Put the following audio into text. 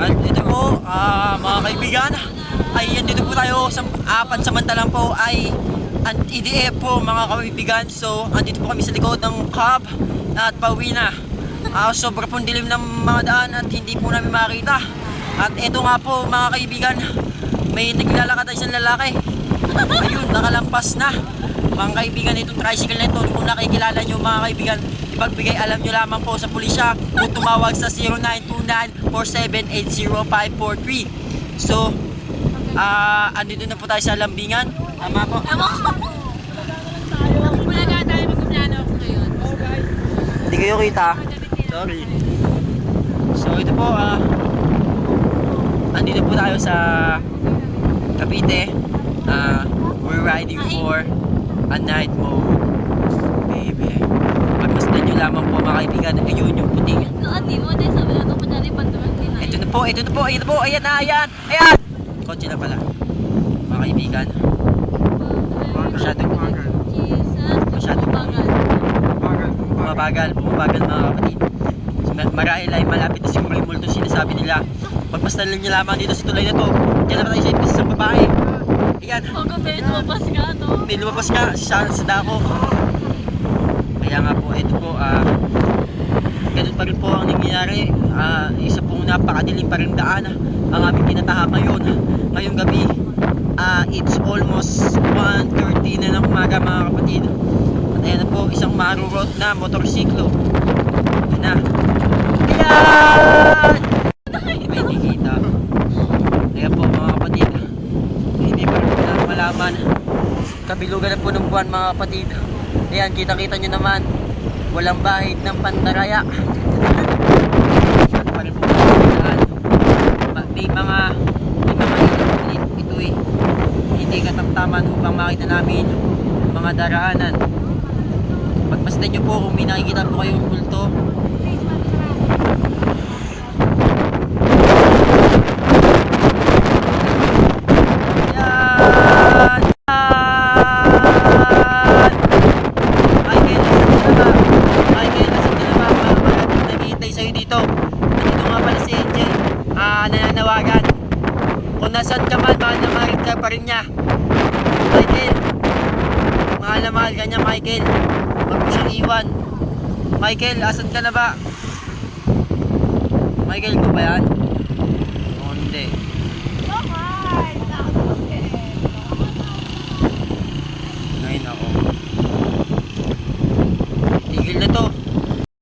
At ito po, mga kaibigan, ay dito po tayo sa pansamantalang po ay ang EDF po mga kaibigan. So andito po kami sa likod ng cab at pauwi na. Sobra pong dilim ng mga daan at hindi po namin makita. At ito nga po mga kaibigan, may naglalakad tayo isang lalaki. Ayun, nakalampas na. Mga kaibigan, itong tricycle na ito, kung nakikilala nyo mga kaibigan, ipagbigay alam nyo lamang po sa pulisya kung tumawag sa 0929-4780543. So, andito na po tayo sa Lambingan. Tama po? Wala nga tayo magkumplano ako ngayon. Hindi kayo kita. Sorry. So, ito po, andito po tayo sa Cavite. We're riding for a night mode. Baby. Pagmasdan nyo lamang po mga kaibigan. Ayun yung puting. Ati mo, dahil sabi na ito pa dyan ipanduan. Ito na po. Ayan na, ayan. Kotse na pala. Mga kaibigan. Masyadong bumabagal mga kapatid. Marahil ay malapit na siguro yung multo sinasabi nila. Pagmasdan lang nyo lamang dito sa tulay na to. Diyan na tayo sa isang babae. Ayan. Pagkabay, lumabas ka, no? May lumabas nga sa dako. Kaya nga po, ito po, ganun pa rin po ang nangyayari. Isa pong napakadilim pa rin daan ang aming pinatahak ngayon. Ngayong gabi, it's almost 1:30 na ng umaga mga kapatid. At ayan na po, isang marurot na motorsiklo. Ayan na. Ayan! Iba hindi kita. Ayan po mga kapatid. Hindi pa rin po na malaman. Kabilugan na po ng buwan mga kapatid. Ayan, kita-kita nyo naman. Walang bahid ng pandaraya. Saan pa rin po may mga ito eh. Hindi katamtaman upang makita namin mga daraanan. Pagmasdan nyo po kung may nakikita po kayong kulto. Nananawagan. Kung nasan ka man, mahal na mahal ka pa rin niya. Michael, mahal na mahal ka niya, Michael. Huwag mo siyang iwan. Michael, asan ka na ba? Michael, ko ba yan?